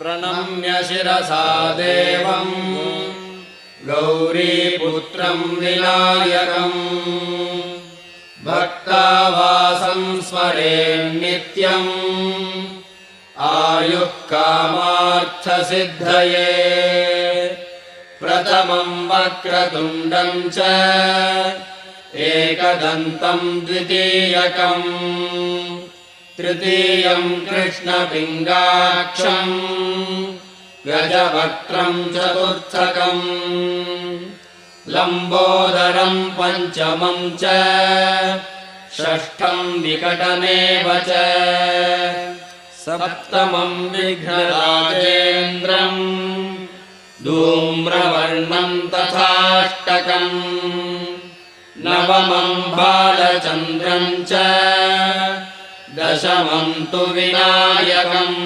प्रणम्य शिरसा देवम् गौरीपुत्रम् विनायकम् भक्तावासं स्मरेन्नित्यम् आयुः कामार्थसिद्धये प्रथमम् वक्रतुण्डम् च एकदन्तम् द्वितीयकम् तृतीयम् कृष्णपिङ्गाक्षम् गजवक्त्रम् चतुर्थकम् लम्बोदरम् पञ्चमम् च षष्ठम् विकटमेव च सप्तमम् विघ्नराजेन्द्रम् धूम्रवर्णम् तथाष्टकम् नवमम् बालचन्द्रम् च दशमम् तु विनायकम्